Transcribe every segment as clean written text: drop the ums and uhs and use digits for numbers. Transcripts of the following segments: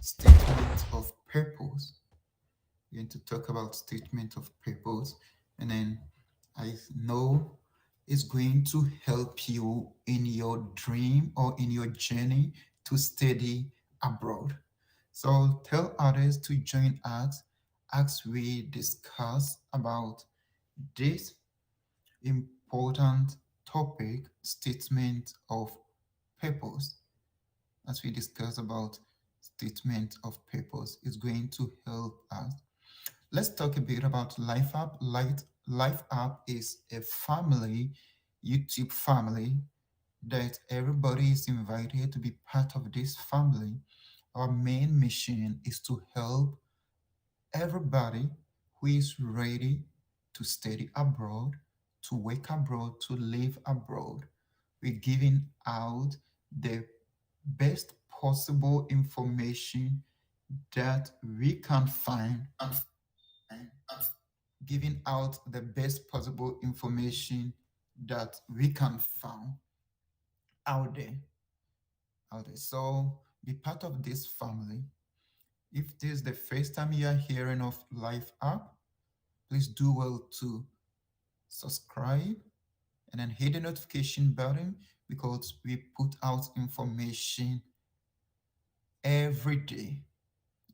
statement of purpose. We're going to talk about statement of purpose, and then I know it's going to help you in your dream or in your journey to study abroad. So tell others to join us as we discuss about this important topic, statement of purpose. As we discuss about statement of purpose, is going to help us. Let's talk a bit about Life App. Life App is a family, YouTube family, that everybody is invited to be part of this family. Our main mission is to help everybody who is ready to study abroad, to work abroad, to live abroad. We're giving out the best possible information that we can find, and giving out the best possible information that we can find out there. So be part of this family. If this is the first time you are hearing of Life App, please do well to subscribe and then hit the notification button because we put out information every day.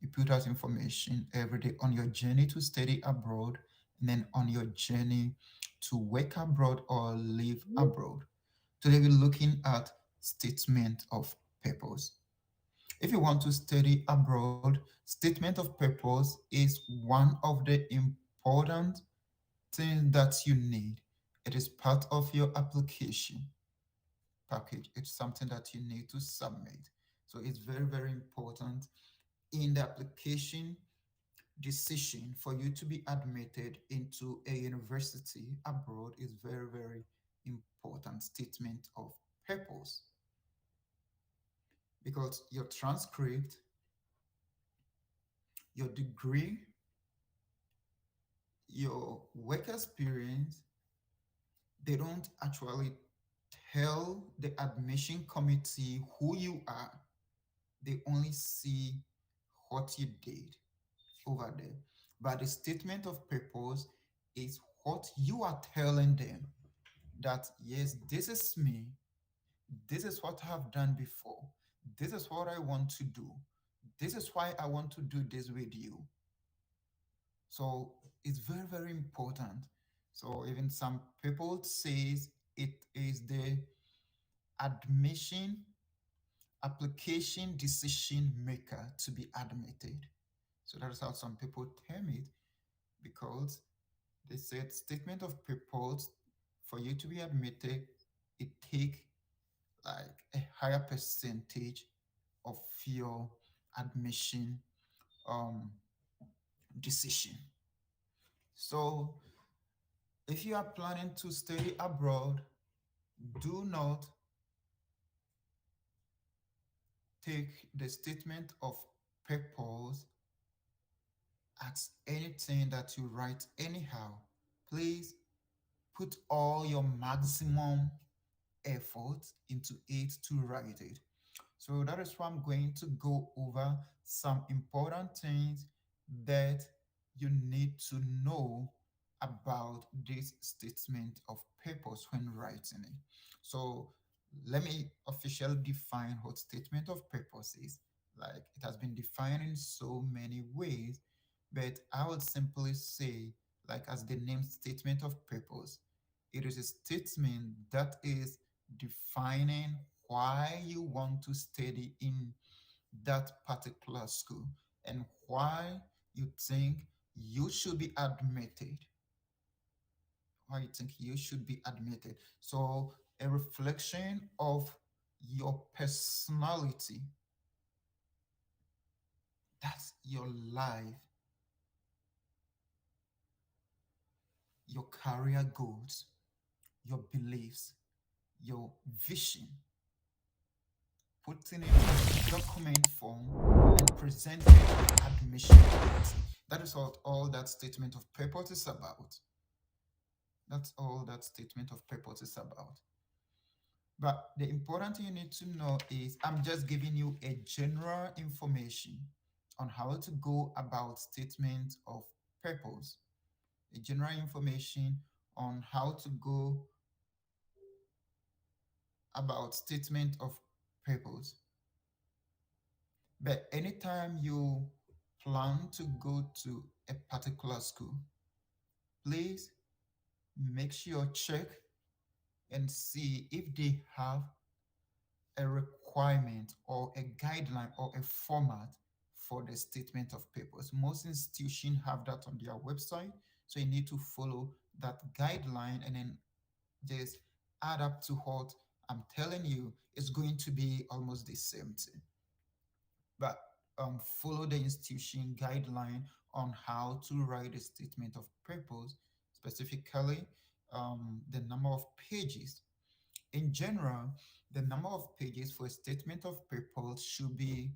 You put out information every day on your journey to study abroad and then on your journey to work abroad or live abroad. Today we're looking at statement of purpose. If you want to study abroad, statement of purpose is one of the important things that you need. It is part of your application package. It's something that you need to submit. So it's very, very important in the application decision for you to be admitted into a university abroad is very, very important statement of purpose because your transcript, your degree, your work experience, they don't actually tell the admission committee who you are. They only see what you did over there. But the statement of purpose is what you are telling them that, yes, this is me. This is what I have done before. This is what I want to do. This is why I want to do this with you. So it's very, very important. So even some people says it is the admission application decision maker to be admitted. So that is how some people term it because they said statement of purpose for you to be admitted, it take like a higher percentage of your admission um, decision. So if you are planning to study abroad, do not take the statement of purpose as anything that you write anyhow. Please put all your maximum effort into it to write it. So that is why I'm going to go over some important things that you need to know about this statement of purpose when writing it. So let me officially define what statement of purpose is. Like it has been defined in so many ways, but I would simply say, like as the name statement of purpose, it is a statement that is defining why you want to study in that particular school and why you think you should be admitted. Why you think you should be admitted. So, a reflection of your personality, that's your life, your career goals, your beliefs, your vision, putting it in document form and presenting it to the admission committee. That is what all that statement of purpose is about. That's all that statement of purpose is about. But the important thing you need to know is I'm just giving you a general information. on how to go about statement of purpose, a general information on how to go about statement of purpose. But anytime you plan to go to a particular school, please make sure check and see if they have a requirement or a guideline or a format for the statement of purpose. Most institutions have that on their website, so you need to follow that guideline and then just add up to what I'm telling you. It's going to be almost the same thing, but follow the institution guideline on how to write a statement of purpose, specifically the number of pages. In general, the number of pages for a statement of purpose should be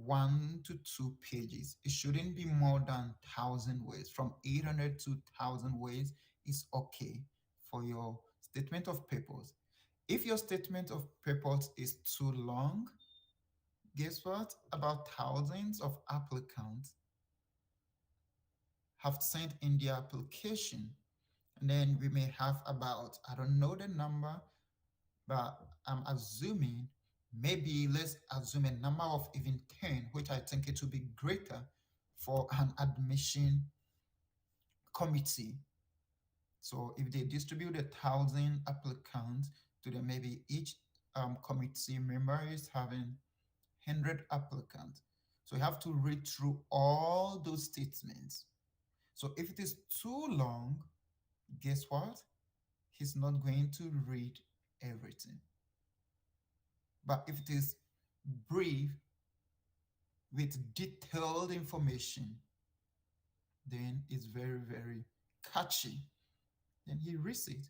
1 to 2 pages. It shouldn't be more than 1,000 words. From 800 to 1,000 words is okay for your statement of purpose. If your statement of purpose is too long, guess what? About thousands of applicants have sent in their application. And then we may have about, I don't know the number, but I'm assuming, maybe let's assume a number of even 10, which I think it will be greater for an admission committee. So if they distribute 1,000 applicants to them, maybe each committee member is having 100 applicants. So you have to read through all those statements. So if it is too long, guess what? He's not going to read everything. But if it is brief with detailed information, then it's very, very catchy. Then he reads it.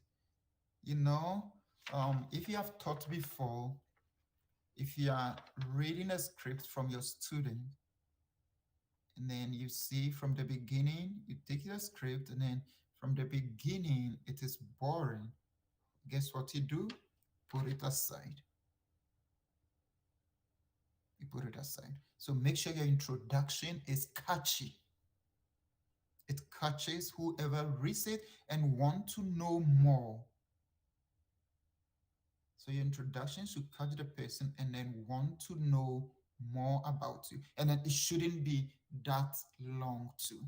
You know, if you have taught before, if you are reading a script from your student, and then you see from the beginning, you take the script, and then from the beginning, it is boring. Guess what you do? Put it aside. You put it aside. So make sure your introduction is catchy. It catches whoever reads it and want to know more. So your introduction should catch the person and then want to know more about you. And then it shouldn't be that long too.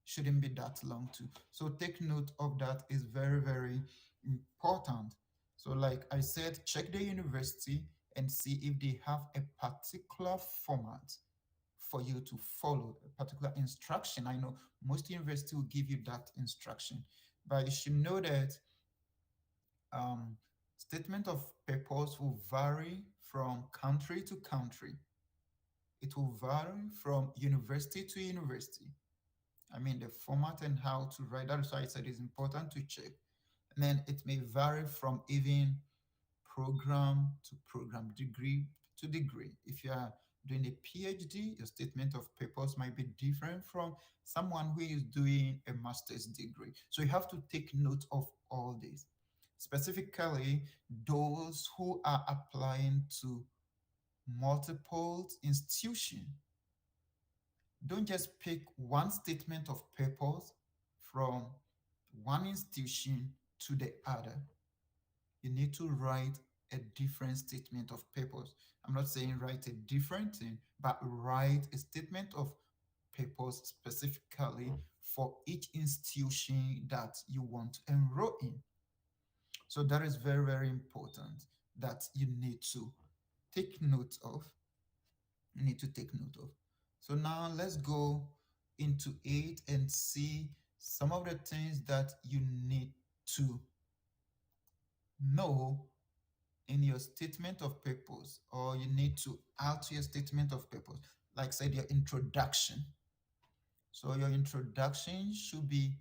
Shouldn't be that long too. So take note of that. Is very, very important. So like I said, check the university and see if they have a particular format for you to follow, a particular instruction. I know most universities will give you that instruction, but you should know that statement of purpose will vary from country to country. It will vary from university to university. I mean, the format and how to write that. So I said it's important to check. And then it may vary from even program to program, degree to degree. If you are doing a PhD, your statement of purpose might be different from someone who is doing a master's degree. So you have to take note of all this. Specifically, those who are applying to multiple institutions, don't just pick one statement of purpose from one institution to the other. You need to write a different statement of purpose. I'm not saying write a different thing, but write a statement of purpose specifically for each institution that you want to enroll in. So that is very, very important that you need to take note of. You need to take note of. So now let's go into it and see some of the things that you need to know in your statement of purpose, or you need to add to your statement of purpose. Like I said, your introduction. So your introduction should be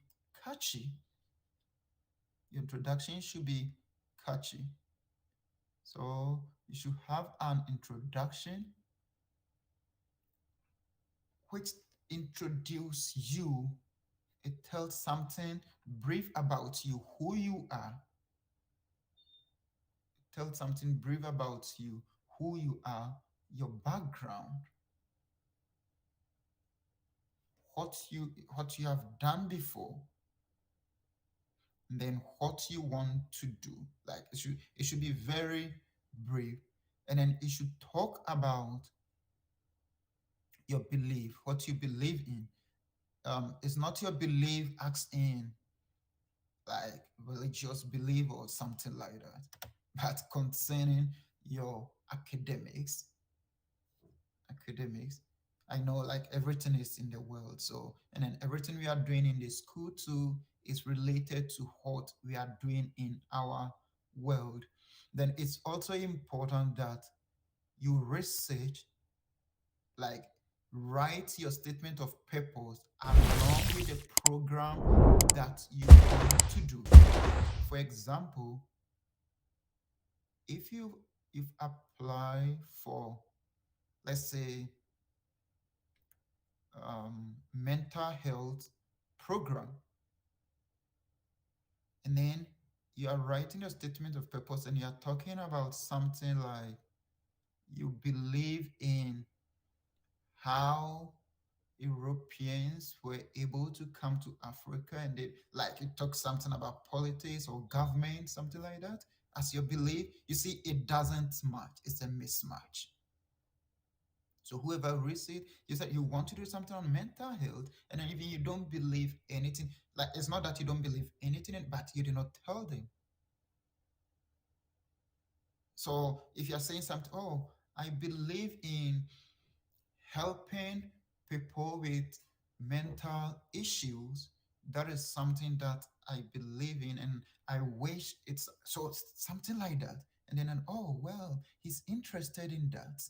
catchy. Your introduction should be catchy. So you should have an introduction which introduce you. It tells something brief about you, who you are. It tells something brief about you, who you are, your background. what you have done before, and then what you want to do. Like it should be very brief, and then it should talk about your belief, what you believe in. It's not your belief as in like religious belief or something like that, but concerning your academics. I know like everything is in the world, so and then everything we are doing in the school too is related to what we are doing in our world. Then it's also important that you research, like write your statement of purpose along with the program that you want to do. For example, if you've applied for, let's say, mental health program, and then you are writing a statement of purpose and you are talking about something like you believe in how Europeans were able to come to Africa, and they like you talk something about politics or government, something like that, as your belief. You see, it doesn't match, it's a mismatch. So whoever reads it, you said you want to do something on mental health, and then even you don't believe anything. Like it's not that you don't believe anything, but you did not tell them. So if you're saying something, oh, I believe in helping people with mental issues, that is something that I believe in, and I wish it's so something like that. And then, oh, well, he's interested in that.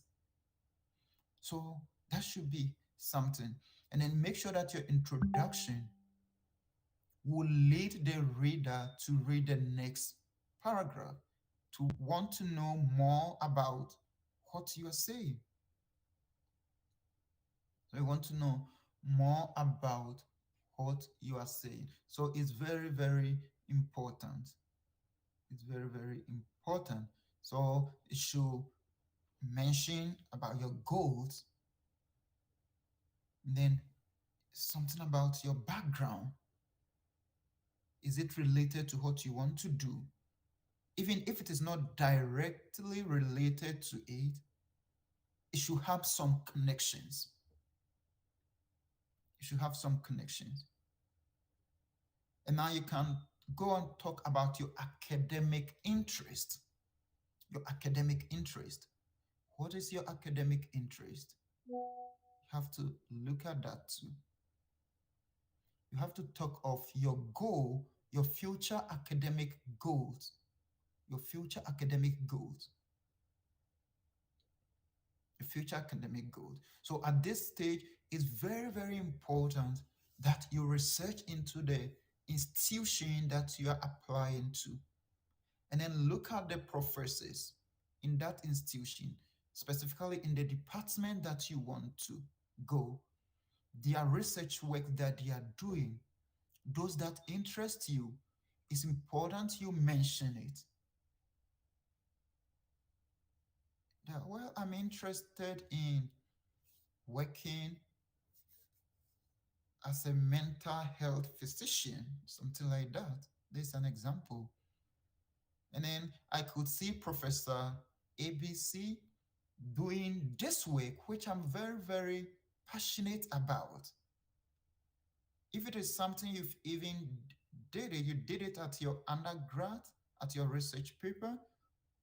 So that should be something. And then make sure that your introduction will lead the reader to read the next paragraph, to want to know more about what you are saying. So you want to know more about what you are saying. So it's very, very important. It's very, very important. So it should mention about your goals, and then something about your background. Is it related to what you want to do? Even if it is not directly related to it, it should have some connections. It should have some connections. And now you can go and talk about your academic interest. Your academic interest. What is your academic interest? You have to look at that too. You have to talk of your goal, your future academic goals, your future academic goals, your future academic goals. So at this stage, it's very, very important that you research into the institution that you are applying to, and then look at the professors in that institution, specifically in the department that you want to go, their research work that they are doing, those that interest you. It's important you mention it. That, well, I'm interested in working as a mental health physician, something like that. There's an example. And then I could see Professor ABC doing this work, which I'm very, very passionate about. If it is something you've even you did it at your undergrad, at your research paper,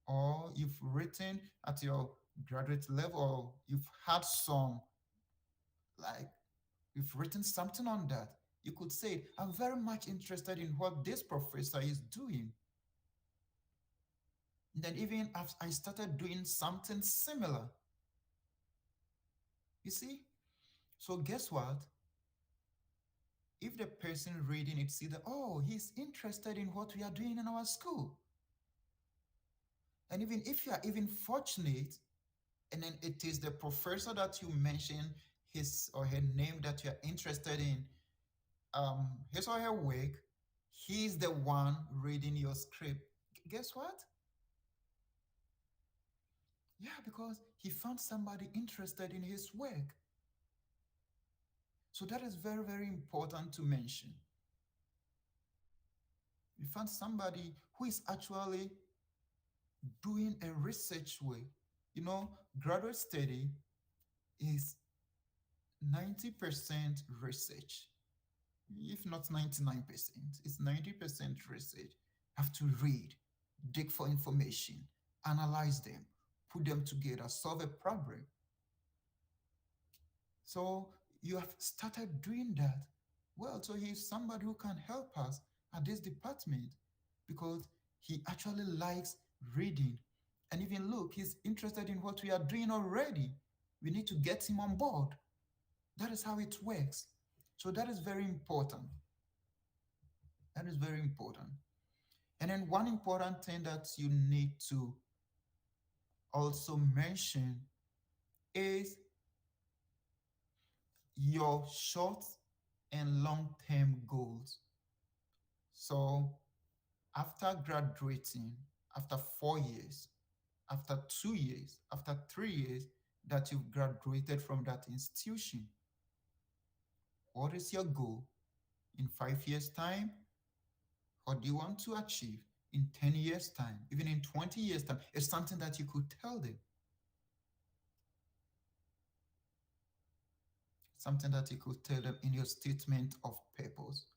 or you've written at your graduate level, or you've had some, like, you've written something on that, you could say, I'm very much interested in what this professor is doing. And then even as I started doing something similar, you see? So guess what? If the person reading it see that, oh, he's interested in what we are doing in our school. And even if you are even fortunate, and then it is the professor that you mention his or her name that you are interested in, his or her work, he's the one reading your script. Guess what? Yeah, because he found somebody interested in his work. So that is very, very important to mention. We found somebody who is actually doing a research way. Graduate study is 90% research, if not 99%. It's 90% research. Have to read, dig for information, analyze them, put them together, solve a problem. So you have started doing that. Well, so he's somebody who can help us at this department because he actually likes reading. And even look, he's interested in what we are doing already. We need to get him on board. That is how it works. So that is very important. That is very important. And then one important thing that you need to also mention is your short and long term goals. So after graduating, after 4 years, after 2 years, after 3 years that you've graduated from that institution, what is your goal in 5 years' time? What do you want to achieve in 10 years' time, even in 20 years' time? It's something that you could tell them, something that you could tell them in your statement of purpose.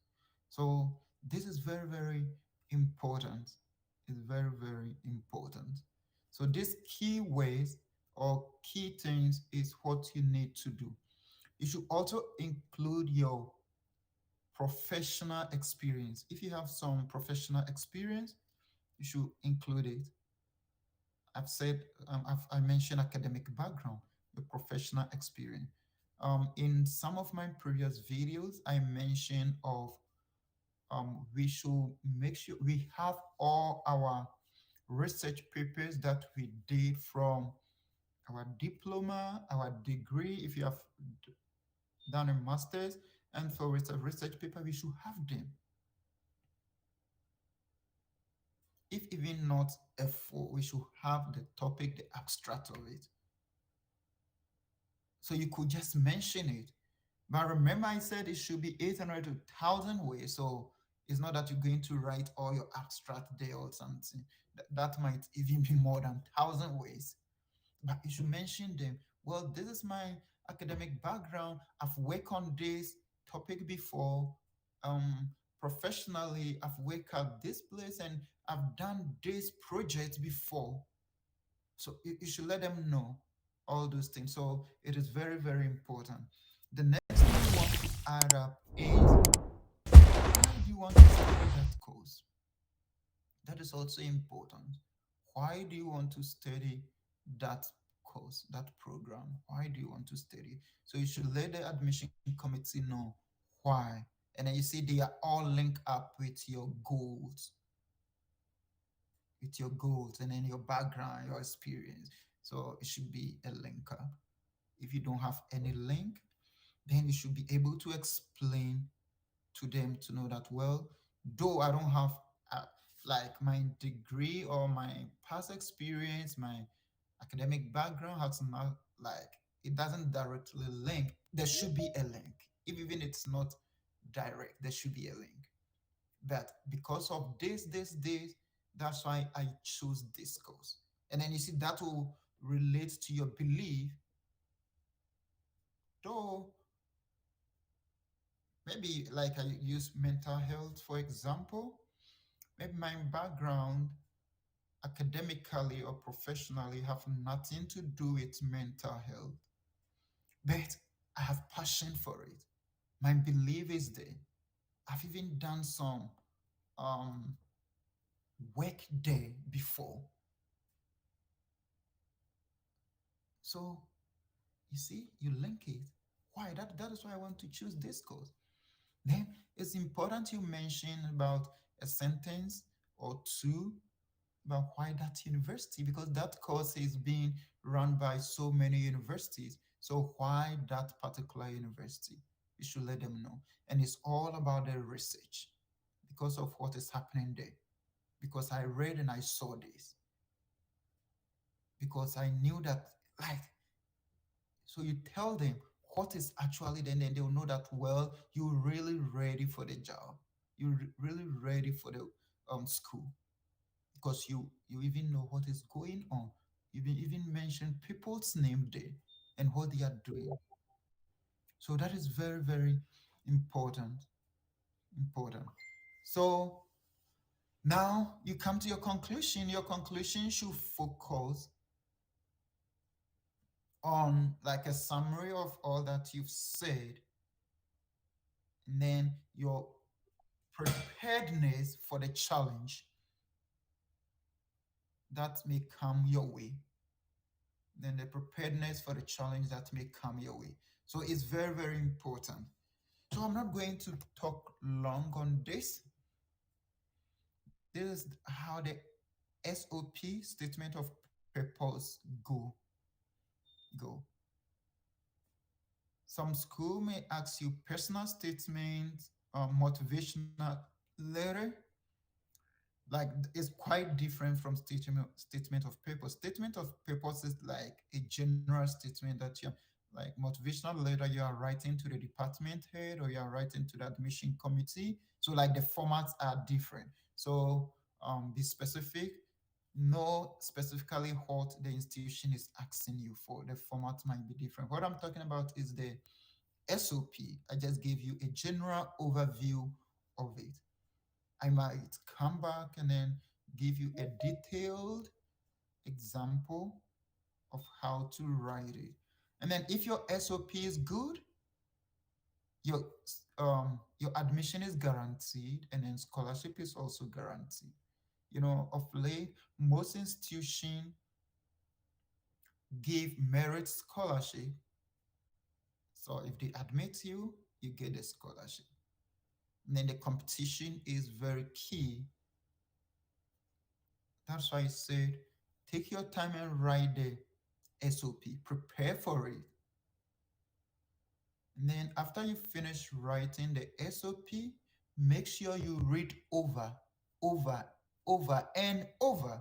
So this is very, very important. It's very, very important. So these key ways or key things is what you need to do. You should also include your professional experience. If you have some professional experience, you should include it. I've said, I mentioned academic background, your professional experience. In some of my previous videos, I mentioned of we should make sure we have all our research papers that we did from our diploma, our degree, if you have done a master's, and for research paper, we should have them. If even not a full, we should have the topic, the abstract of it. So you could just mention it. But remember, I said it should be 800 to 1,000 ways. So it's not that you're going to write all your abstract there or something. That might even be more than 1,000 ways. But you should mention them. Well, this is my academic background. I've worked on this topic before. Professionally, I've worked at this place and I've done this project before. So you should let them know all those things. So it is very, very important. The next thing you want to add up is why do you want to study that course? That is also important. Why do you want to study that course, that program? Why do you want to study? So you should let the admission committee know why. And then you see they are all linked up with your goals, and then your background, your experience. So it should be a link up. If you don't have any link, then you should be able to explain to them to know that, well, though I don't have like my degree or my past experience, my academic background has not, like, it doesn't directly link. There should be a link. If even it's not direct, there should be a link. But because of this, that's why I chose this course. And then you see that will relate to your belief, though maybe like I use mental health for example. Maybe my background academically or professionally have nothing to do with mental health, but I have passion for it. My belief is there. I've even done some um, work there before. So you see, you link it. Why? That is why I want to choose this course. Then it's important you mention about a sentence or two about why that university, because that course is being run by so many universities. So why that particular university? You should let them know. And it's all about the research because of what is happening there. Because I read and I saw this. Because I knew that, like, so you tell them what is actually there, and then they'll know that, well, you're really ready for the job. You're really ready for the school, because you even know what is going on. You even mention people's name there and what they are doing. So that is very, very important. Important. So now you come to your conclusion. Your conclusion should focus on like a summary of all that you've said, and then your preparedness for the challenge that may come your way. Then the preparedness for the challenge that may come your way. So it's very, very important. So I'm not going to talk long on this. This is how the SOP, statement of purpose, go. Some school may ask you personal statement, motivational letter. Like, it's quite different from statement of purpose. Statement of purpose is like a general statement that you're like motivational letter you are writing to the department head, or you are writing to the admission committee. So like the formats are different. So be specific. Know specifically what the institution is asking you for. The format might be different. What I'm talking about is the SOP. I just gave you a general overview of it. I might come back and then give you a detailed example of how to write it. And then if your SOP is good, your your admission is guaranteed, and then scholarship is also guaranteed. Of late, most institutions give merit scholarship. So if they admit you, you get a scholarship. And then the competition is very key. That's why I said, take your time and write the SOP, prepare for it. And then after you finish writing the SOP, make sure you read over, and over.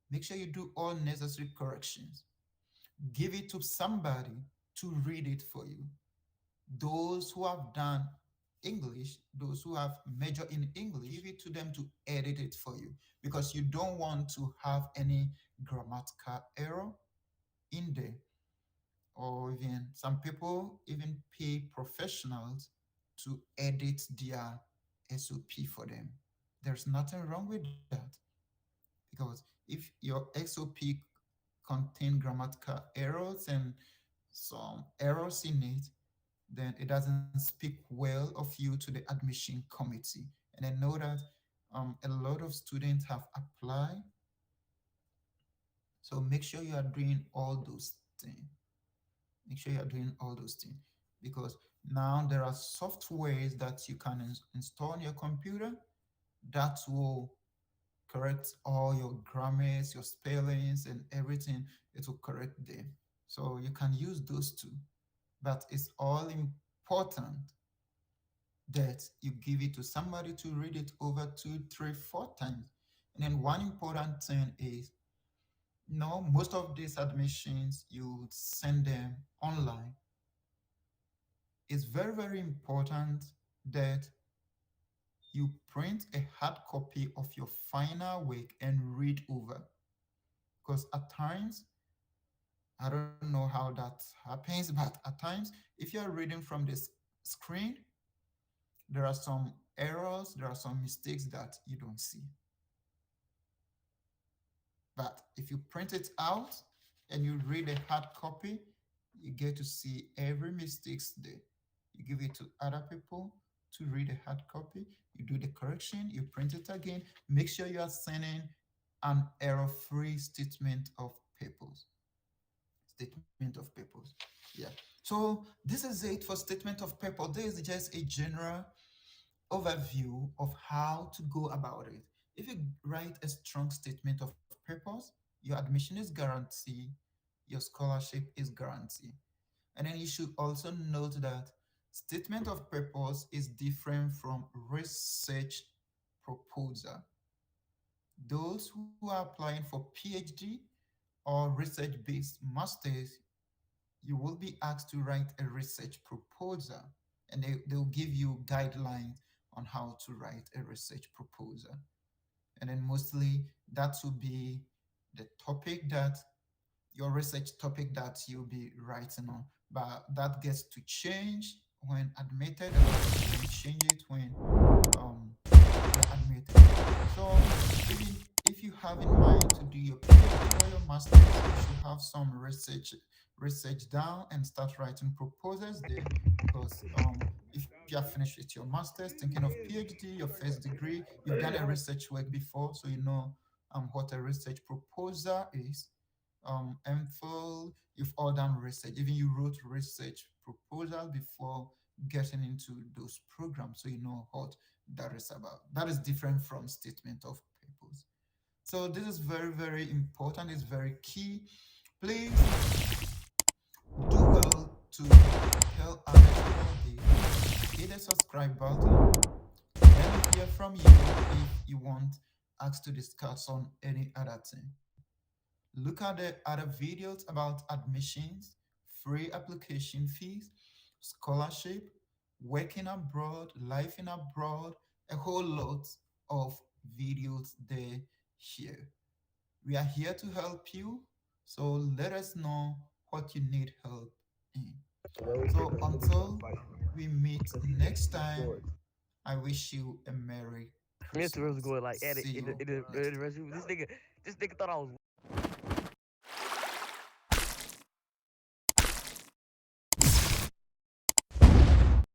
Make sure you do all necessary corrections. Give it to somebody to read it for you. Those who have done English, those who have major in English, give it to them to edit it for you, because you don't want to have any grammatical error in there. Or even some people even pay professionals to edit their SOP for them. There's nothing wrong with that, because if your SOP contain grammatical errors and some errors in it, then it doesn't speak well of you to the admission committee. And I know that a lot of students have applied. So make sure you are doing all those things. Make sure you are doing all those things, because now there are softwares that you can install on your computer that will correct all your grammars, your spellings, and everything. It will correct them. So you can use those too. But it's all important that you give it to somebody to read it over 2, 3, 4 times. And then one important thing is, no, most of these admissions you send them online. It's very, very important that you print a hard copy of your final work and read over. Because at times, I don't know how that happens, but at times, if you're reading from the screen, there are some errors, there are some mistakes that you don't see. But if you print it out and you read a hard copy, you get to see every mistakes there. You give it to other people to read a hard copy, you do the correction, you print it again. Make sure you are sending an error-free statement of purpose. Statement of purpose. Yeah. So this is it for statement of purpose. This is just a general overview of how to go about it. If you write a strong statement of purpose, your admission is guaranteed, your scholarship is guaranteed. And then you should also note that statement of purpose is different from research proposal. Those who are applying for PhD or research-based masters, you will be asked to write a research proposal, and they'll give you guidelines on how to write a research proposal. And then mostly that will be the topic that your research topic that you'll be writing on. But that gets to change when admitted, and also you can change it when you're admitted. So even if you have in mind to do your PhD or your master's, you should have some research down and start writing proposals there, because if you have finished with your master's, thinking of PhD, your first degree, you've done a research work before, so you know what a research proposal is. MPhil, you've all done research. Even you wrote research proposal before getting into those programs, so you know what that is about. That is different from statement of purpose. So this is very, very important. It's very key. Please do well to tell others about this. Hit the subscribe button. Let me hear from you if you want us to discuss on any other thing. Look at the other videos about admissions, free application fees, scholarship, working abroad, life in abroad, a whole lot of videos there here. We are here to help you, so let us know what you need help in. So until we meet next time, I wish you a Merry Mental was Christmas. going like at it See in you the next time. restroom. This nigga thought I was